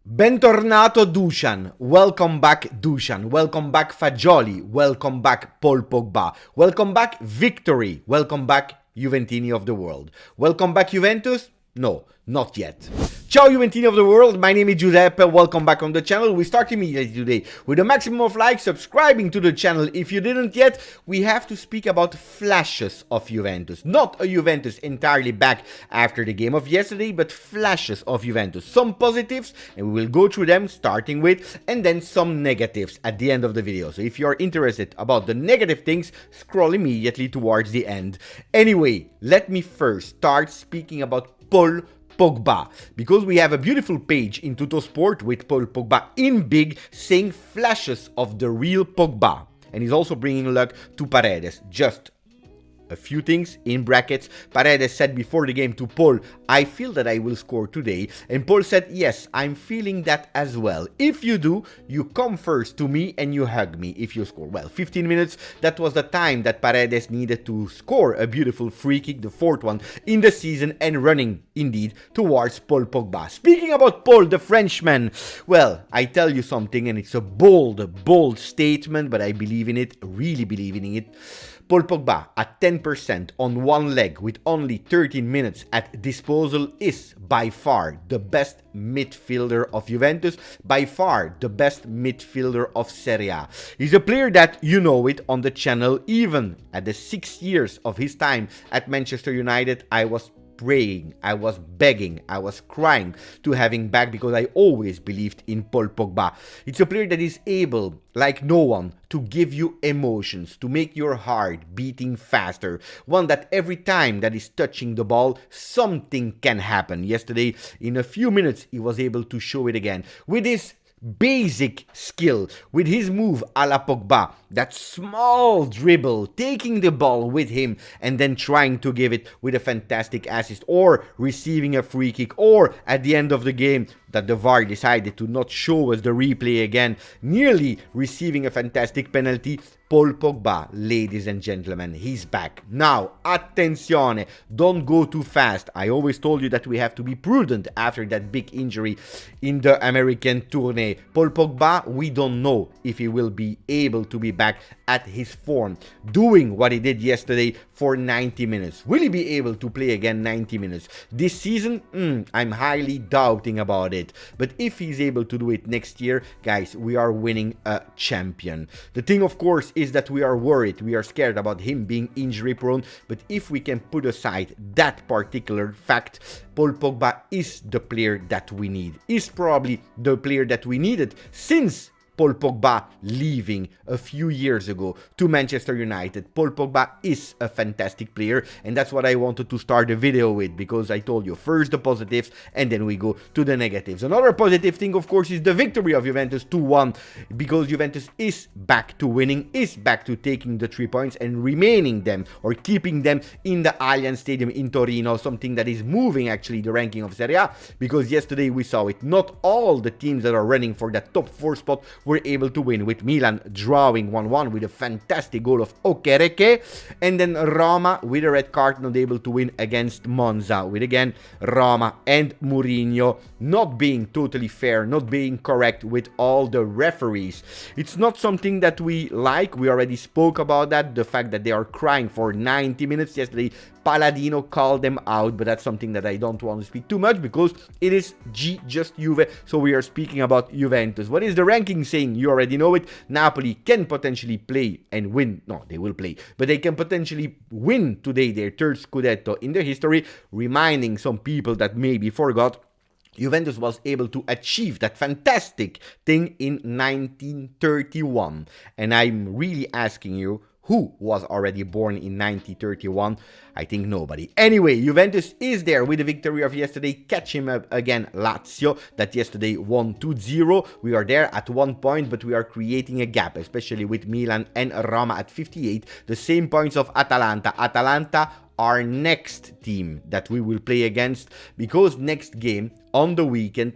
Bentornato Dusan, welcome back Dusan, welcome back Fagioli, welcome back Paul Pogba, welcome back Victory, welcome back Juventini of the world, welcome back Juventus? No, not yet. Ciao Juventini of the world, my name is Giuseppe, welcome back on the channel. We start immediately today with a maximum of likes, subscribing to the channel if you didn't yet. We have to speak about flashes of Juventus, not a Juventus entirely back after the game of yesterday, but flashes of Juventus. Some positives, and we will go through them starting with, and then some negatives at the end of the video. So if you're interested about the negative things, scroll immediately towards the end. Anyway, let me first start speaking about Paul Pogba, because we have a beautiful page in Tuttosport with Paul Pogba in big saying flashes of the real Pogba, and he's also bringing luck to Paredes. Just a few things in brackets. Paredes said before the game to Paul, I feel that I will score today. And Paul said, yes, I'm feeling that as well. If you do, you come first to me and you hug me if you score. Well, 15 minutes, that was the time that Paredes needed to score a beautiful free kick, the fourth one in the season, and running indeed towards Paul Pogba. Speaking about Paul, the Frenchman, well, I tell you something, and it's a bold statement, but I believe in it, really believing in it. Paul Pogba at 10% on one leg with only 13 minutes at disposal is by far the best midfielder of Juventus, by far the best midfielder of Serie A. He's a player that, you know it, on the channel, even at the 6 years of his time at Manchester United, I was praying, I was begging, I was crying to have him back because I always believed in Paul Pogba. It's a player that is able, like no one, to give you emotions, to make your heart beating faster. One that every time that is touching the ball, something can happen. Yesterday, in a few minutes, he was able to show it again. With his basic skill, with his move a la Pogba, that small dribble, taking the ball with him and then trying to give it with a fantastic assist, or receiving a free kick, or at the end of the game that the VAR decided to not show us the replay again, nearly receiving a fantastic penalty. Paul Pogba, ladies and gentlemen, he's back. Now, attenzione, don't go too fast. I always told you that we have to be prudent after that big injury in the American tourney. Paul Pogba, we don't know if he will be able to be back at his form, doing what he did yesterday for 90 minutes. Will he be able to play again 90 minutes? This season, I'm highly doubting about it. But if he's able to do it next year, guys, we are winning a champion. The thing, of course, is that we are worried, we are scared about him being injury prone, but if we can put aside that particular fact, Paul Pogba is the player that we need, is probably the player that we needed since Paul Pogba leaving a few years ago to Manchester United. Paul Pogba is a fantastic player, and that's what I wanted to start the video with, because I told you first the positives and then we go to the negatives. Another positive thing, of course, is the victory of Juventus 2-1, because Juventus is back to winning, is back to taking the 3 points and remaining them, or keeping them in the Allianz Stadium in Torino, something that is moving actually the ranking of Serie A, because yesterday we saw it. Not all the teams that are running for that top 4 spot were able to win, with Milan drawing 1-1 with a fantastic goal of Okereke, and then Roma with a red card not able to win against Monza, with again Roma and Mourinho not being totally fair, not being correct with all the referees. It's not something that we like. We already spoke about that, the fact that they are crying for 90 minutes yesterday. Palladino called them out, but that's something that I don't want to speak too much because it is GJustjuve, so we are speaking about Juventus. What is the ranking saying? You already know it. Napoli can potentially play and win. No, they will play, but they can potentially win today their third Scudetto in their history, reminding some people that maybe forgot. Juventus was able to achieve that fantastic thing in 1931, and I'm really asking you, who was already born in 1931? I think nobody. Anyway, Juventus is there with the victory of yesterday, catching up again Lazio, that yesterday won 2-0. We are there at 1 point, but we are creating a gap, especially with Milan and Roma at 58. The same points of Atalanta. Atalanta our next team that we will play against, because next games on the weekend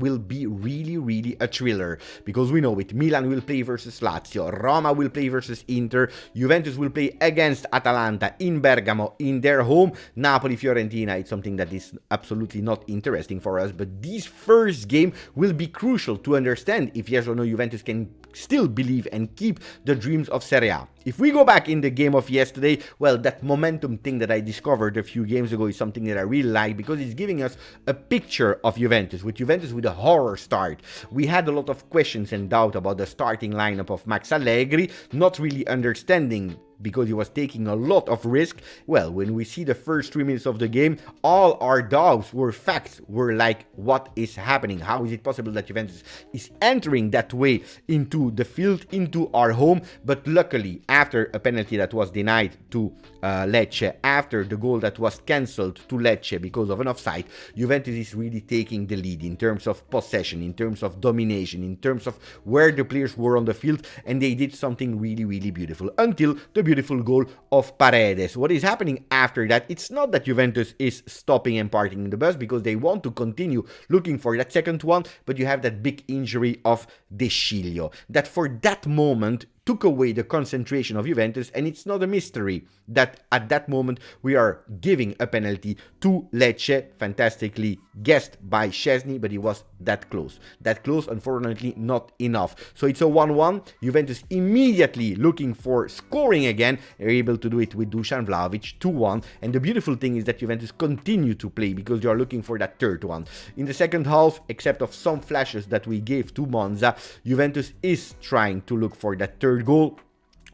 will be really a thriller, because we know it. Milan will play versus Lazio, Roma will play versus Inter, Juventus will play against Atalanta in Bergamo in their home, Napoli-Fiorentina. It's something that is absolutely not interesting for us, but this first game will be crucial to understand if yes or no Juventus can still believe and keep the dreams of Serie A. If we go back in the game of yesterday, well, that momentum thing that I discovered a few games ago is something that I really like, because it's giving us a picture of Juventus with a horror start. We had a lot of questions and doubt about the starting lineup of Max Allegri, not really understanding because he was taking a lot of risk. Well, when we see the first 3 minutes of the game, all our doubts were facts. We're like, what is happening? How is it possible that Juventus is entering that way into the field, into our home? But luckily, after a penalty that was denied to Lecce, after the goal that was cancelled to Lecce because of an offside, Juventus is really taking the lead in terms of possession, in terms of domination, in terms of where the players were on the field, and they did something really beautiful until the beautiful goal of Paredes. What is happening after that? It's not that Juventus is stopping and parking in the bus, because they want to continue looking for that second one, but you have that big injury of De Sciglio that for that moment took away the concentration of Juventus, and it's not a mystery that at that moment we are giving a penalty to Lecce, fantastically guessed by Szczesny, but he was that close. That close, unfortunately, not enough. So it's a 1-1. Juventus immediately looking for scoring again. They're able to do it with Dusan Vlahovic, 2-1. And the beautiful thing is that Juventus continue to play, because they are looking for that third one. In the second half, except of some flashes that we gave to Monza, Juventus is trying to look for that third goal.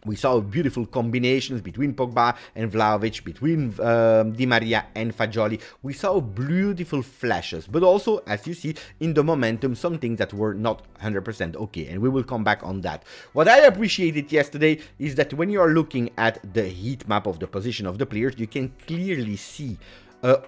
We saw beautiful combinations between Pogba and Vlahovic, between Di Maria and Fagioli. We saw beautiful flashes, but also, as you see, in the momentum, some things that were not 100% okay, and we will come back on that. What I appreciated yesterday is that when you are looking at the heat map of the position of the players, you can clearly see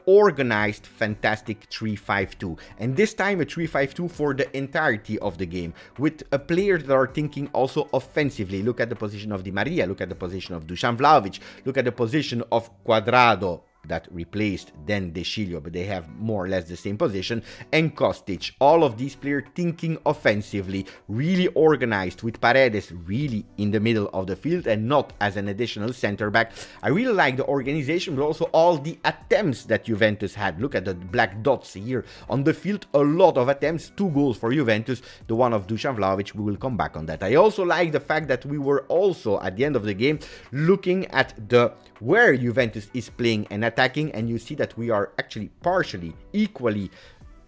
organized, fantastic 3-5-2, and this time a 3-5-2 for the entirety of the game, with players that are thinking also offensively. Look at the position of Di Maria, look at the position of Dusan Vlahovic, look at the position of Cuadrado, that replaced then De Sciglio, but they have more or less the same position, and Kostic. All of these players thinking offensively, really organized, with Paredes really in the middle of the field and not as an additional center back. I really like the organization, but also all the attempts that Juventus had. Look at the black dots here on the field, a lot of attempts, 2 goals for Juventus, the one of Dusan Vlahovic. We will come back on that. I also like the fact that we were also at the end of the game looking at the where Juventus is playing and attacking, and you see that we are actually partially equally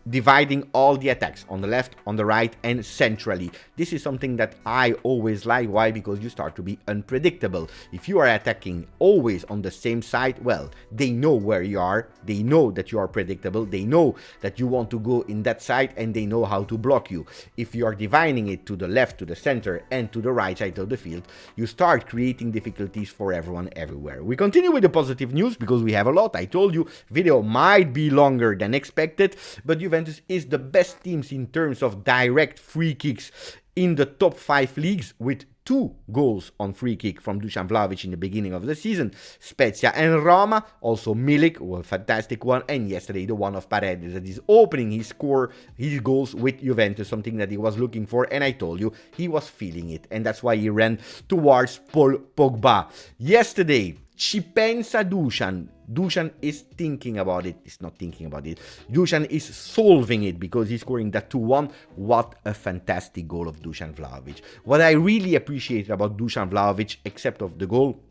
dividing all the attacks on the left, on the right, and centrally. This is something that I always like. Why? Because you start to be unpredictable. If you are attacking always on the same side, well, they know where you are, they know that you are predictable, they know that you want to go in that side, and they know how to block you. If you are dividing it to the left, to the center, and to the right side of the field, you start creating difficulties for everyone everywhere. We continue with the positive news, because we have a lot. I told you, video might be longer than expected, but Juventus is the best teams in terms of direct free kicks in the top 5 leagues, with 2 goals on free kick from Dusan Vlahovic in the beginning of the season. Spezia and Roma, also Milik, a fantastic one, and yesterday the one of Paredes that is opening his goals with Juventus, something that he was looking for, and I told you he was feeling it, and that's why he ran towards Pogba. Yesterday, ci pensa Dusan. Dusan is thinking about it. He's not thinking about it. Dusan is solving it, because he's scoring that 2-1. What a fantastic goal of Dusan Vlahovic. What I really appreciate about Dusan Vlahovic, except of the goal,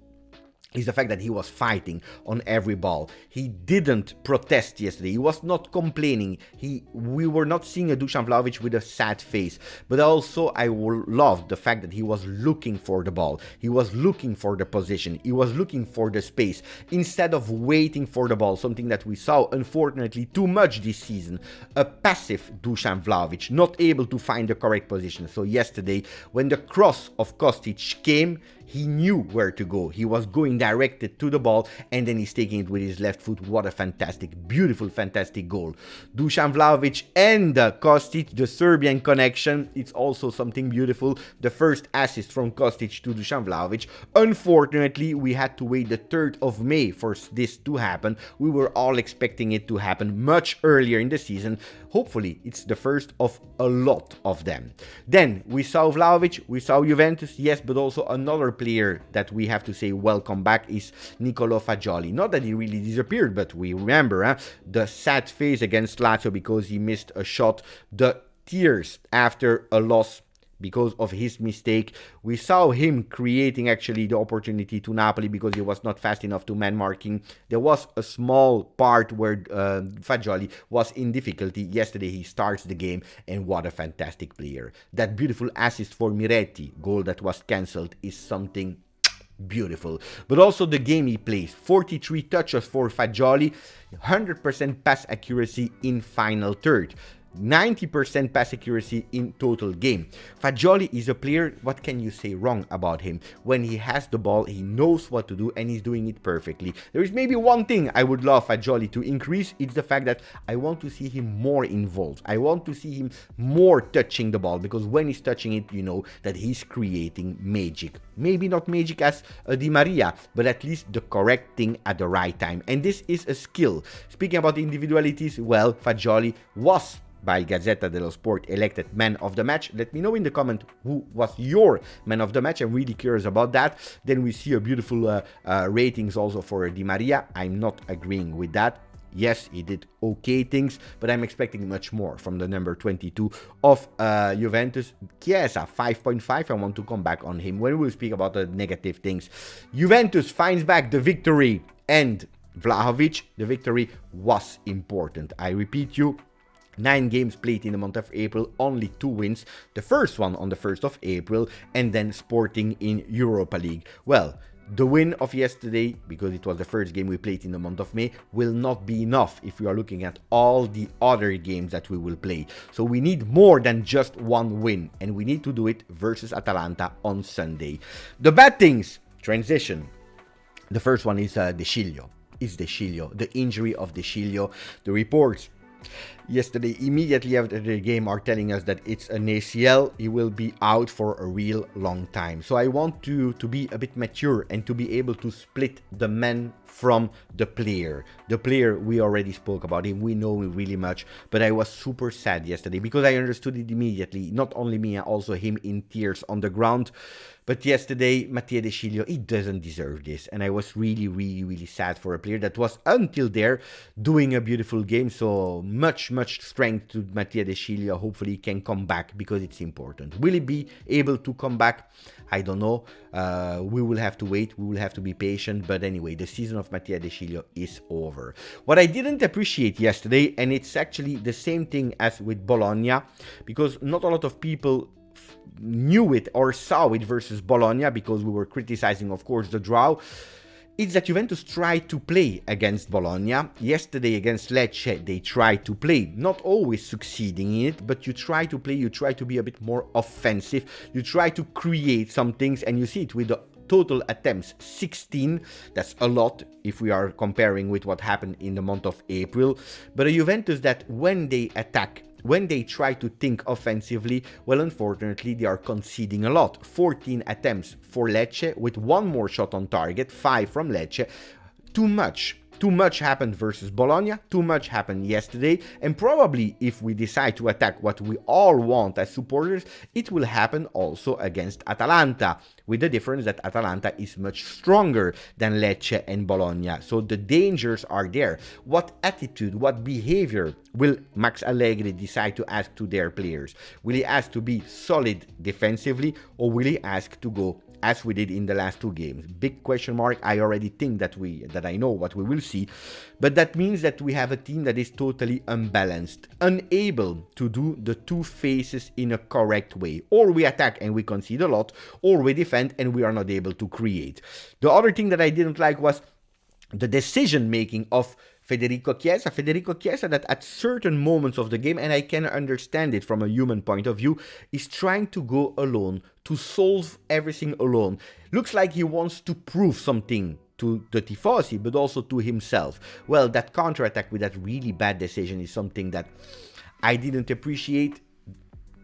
is the fact that he was fighting on every ball. He didn't protest yesterday. He was not complaining. We were not seeing a Dusan Vlahovic with a sad face. But also, I loved the fact that he was looking for the ball. He was looking for the position. He was looking for the space, instead of waiting for the ball, something that we saw, unfortunately, too much this season. A passive Dusan Vlahovic, not able to find the correct position. So yesterday, when the cross of Kostic came, He knew where to go. He was going directed to the ball, and then he's taking it with his left foot. What a fantastic, beautiful, fantastic goal. Dusan Vlahovic and Kostic, the Serbian connection. It's also something beautiful. The first assist from Kostic to Dusan Vlahovic. Unfortunately, we had to wait the 3rd of May for this to happen. We were all expecting it to happen much earlier in the season. Hopefully, it's the first of a lot of them. Then we saw Vlahovic, we saw Juventus, yes, but also another player that we have to say welcome back is Niccolò Fagioli. Not that he really disappeared, but we remember the sad face against Lazio because he missed a shot, the tears after a loss because of his mistake. We saw him creating actually the opportunity to Napoli because he was not fast enough to man marking. There was a small part where Fagioli was in difficulty. Yesterday he starts the game, and what a fantastic player. That beautiful assist for Miretti, goal that was cancelled, is something beautiful. But also the game he plays. 43 touches for Fagioli, 100% pass accuracy in final third. 90% pass accuracy in total game. Fagioli is a player, what can you say wrong about him? When he has the ball, he knows what to do, and he's doing it perfectly. There is maybe one thing I would love Fagioli to increase. It's the fact that I want to see him more involved. I want to see him more touching the ball, because when he's touching it, you know that he's creating magic. Maybe not magic as Di Maria, but at least the correct thing at the right time. And this is a skill. Speaking about individualities, well, Fagioli was by Gazzetta dello Sport elected man of the match. Let me know in the comment who was your man of the match. I'm really curious about that. Then we see a beautiful ratings also for Di Maria. I'm not agreeing with that. Yes, he did okay things, but I'm expecting much more from the number 22 of Juventus. Chiesa, 5.5. I want to come back on him when we speak about the negative things. Juventus finds back the victory, and Vlahovic, the victory was important. I repeat you, 9 games played in the month of April, only 2 wins. The first one on the 1st of April, and then Sporting in Europa League. Well, the win of yesterday, because it was the first game we played in the month of May, will not be enough if we are looking at all the other games that we will play. So we need more than just 1 win, and we need to do it versus Atalanta on Sunday. The bad things, transition. The first one is De Sciglio. The injury of De Sciglio. The reports yesterday, immediately after the game, are telling us that it's an ACL. He will be out for a real long time. So I want to be a bit mature and to be able to split the man from the player. The player, we already spoke about him. We know him really much. But I was super sad yesterday because I understood it immediately. Not only me, also him in tears on the ground. But yesterday, Mattia De Sciglio, he doesn't deserve this. And I was really, really, really sad for a player that was, until there, doing a beautiful game. So much strength to Mattia De Sciglio. Hopefully he can come back because it's important. Will he be able to come back? I don't know. We will have to wait. We will have to be patient. But anyway, the season of Mattia De Sciglio is over. What I didn't appreciate yesterday, and it's actually the same thing as with Bologna, because not a lot of people knew it or saw it versus Bologna, because we were criticizing, of course, the draw. It's that Juventus tried to play against Bologna. Yesterday against Lecce, they tried to play, not always succeeding in it, but you try to play, you try to be a bit more offensive, you try to create some things, and you see it with the total attempts, 16. That's a lot if we are comparing with what happened in the month of April. But a Juventus that when they attack, when they try to think offensively, well, unfortunately, they are conceding a lot. 14 attempts for Lecce with 1 more shot on target, 5 from Lecce. Too much. Too much happened versus Bologna, too much happened yesterday, and probably if we decide to attack what we all want as supporters, it will happen also against Atalanta, with the difference that Atalanta is much stronger than Lecce and Bologna, so the dangers are there. What attitude, what behavior will Max Allegri decide to ask to their players? Will he ask to be solid defensively, or will he ask to go as we did in the last 2 games? Big question mark. I already think that I know what we will see, but that means that we have a team that is totally unbalanced, unable to do the 2 phases in a correct way. Or we attack and we concede a lot, or we defend and we are not able to create. The other thing that I didn't like was the decision making of Federico Chiesa that at certain moments of the game, and I can understand it from a human point of view, is trying to go alone, to solve everything alone. Looks like he wants to prove something to the tifosi, but also to himself. Well, that counter-attack with that really bad decision is something that I didn't appreciate.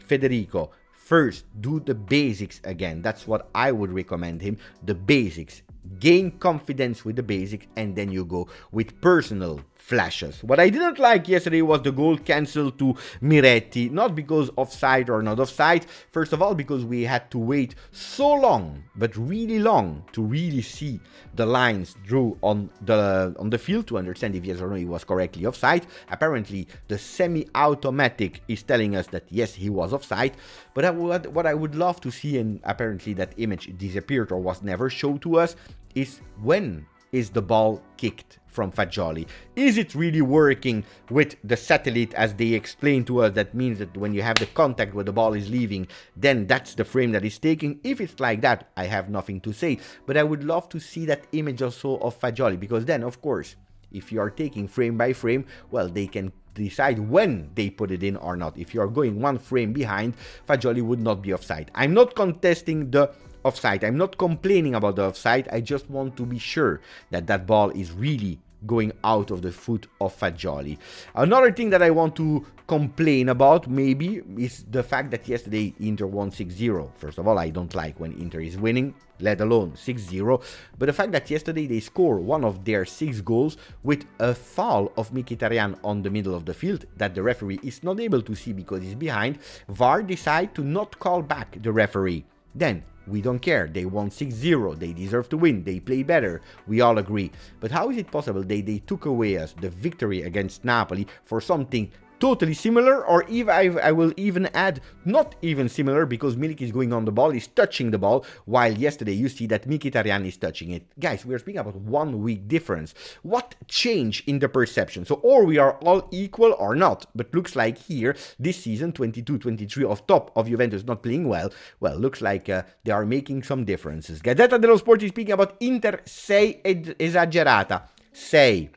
Federico, first, do the basics again. That's what I would recommend him, the basics. Gain confidence with the basics, and then you go with personal flashes. What I didn't like yesterday was the goal cancelled to Miretti, not because offside or not offside. First of all, because we had to wait so long, but really long, to really see the lines drew on the field to understand if yes or no he was correctly offside. Apparently, the semi-automatic is telling us that yes, he was offside. But what I would love to see, and apparently that image disappeared or was never shown to us, is when is the ball kicked from Fagioli? Is it really working with the satellite as they explained to us? That means that when you have the contact where the ball is leaving, then that's the frame that is taking. If it's like that, I have nothing to say. But I would love to see that image also of Fagioli, because then, of course, if you are taking frame by frame, well, they can decide when they put it in or not. If you are going one frame behind, Fagioli would not be offside. I'm not contesting the offside. I'm not complaining about the offside. I just want to be sure that that ball is really going out of the foot of Fagioli. Another thing that I want to complain about maybe is the fact that yesterday Inter won 6-0. First of all, I don't like when Inter is winning, let alone 6-0. But the fact that yesterday they score one of their 6 goals with a foul of Mkhitaryan on the middle of the field that the referee is not able to see because he's behind, VAR decide to not call back the referee. Then we don't care. They won 6-0. They deserve to win. They play better. We all agree. But how is it possible they took away us the victory against Napoli for something totally similar, or even I will even add not even similar, because Milik is going on the ball, is touching the ball, while yesterday you see that Mkhitaryan is touching it. Guys, we are speaking about 1 week difference. What change in the perception? So or we are all equal or not, but looks like here this season 22-23 of top of Juventus not playing well, looks like they are making some differences. Gazzetta dello Sport is speaking about Inter 6 esagerata. 6.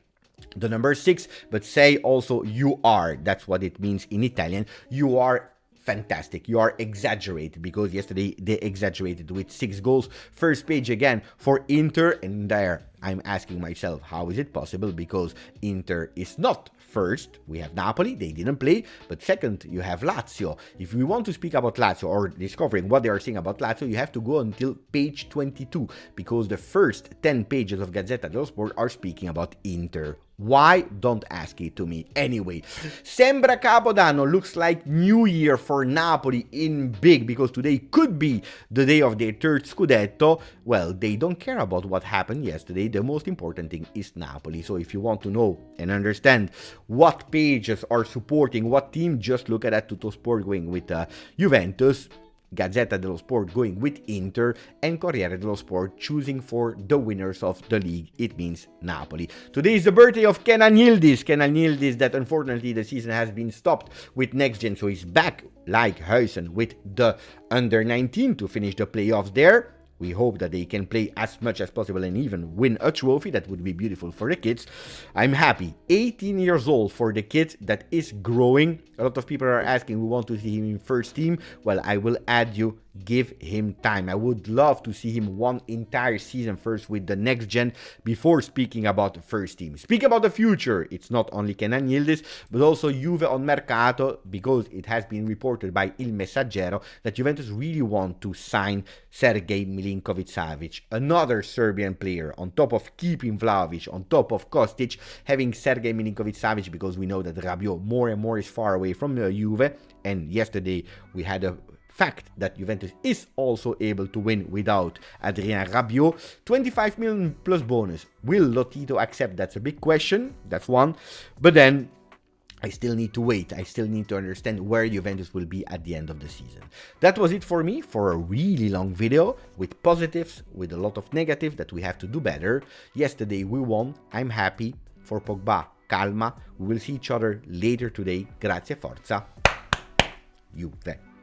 The number 6, but say also you are. That's what it means in Italian. You are fantastic. You are exaggerated, because yesterday they exaggerated with 6 goals. First page again for Inter, and there I'm asking myself, how is it possible? Because Inter is not first. We have Napoli, they didn't play, but second you have Lazio. If we want to speak about Lazio or discovering what they are saying about Lazio, you have to go until page 22, because the first 10 pages of Gazzetta dello Sport are speaking about Inter. Why? Don't ask it to me. Anyway, sembra Capodanno, looks like New Year for Napoli in big, because today could be the day of their 3rd Scudetto. Well, they don't care about what happened yesterday. The most important thing is Napoli. So if you want to know and understand what pages are supporting what team, just look at Tuttosport going with Juventus, Gazzetta dello Sport going with Inter, and Corriere dello Sport choosing for the winners of the league. It means Napoli. Today is the birthday of Kenan Yildiz that unfortunately the season has been stopped with Next Gen, so he's back like Huijsen with the under 19 to finish the playoffs there. We hope that they can play as much as possible and even win a trophy. That would be beautiful for the kids. I'm happy. 18 years old for the kid that is growing. A lot of people are asking, we want to see him in first team. Well, I will add you, give him time. I would love to see him one entire season first with the Next Gen before speaking about the first team. Speak about the future. It's not only Kenan Yildiz, but also Juve on Mercato, because it has been reported by Il Messaggero that Juventus really want to sign Sergej Milinkovic-Savic, another Serbian player, on top of keeping Vlahovic, on top of Kostic, having Sergej Milinkovic-Savic, because we know that Rabiot more and more is far away from Juve, and yesterday we had a fact that Juventus is also able to win without Adrien Rabiot. 25 million plus bonus. Will Lotito accept? That's a big question. That's one. But then I still need to wait. I still need to understand where Juventus will be at the end of the season. That was it for me, for a really long video with positives, with a lot of negative that we have to do better. Yesterday we won. I'm happy. For Pogba, calma. We will see each other later today. Grazie, forza. Juve.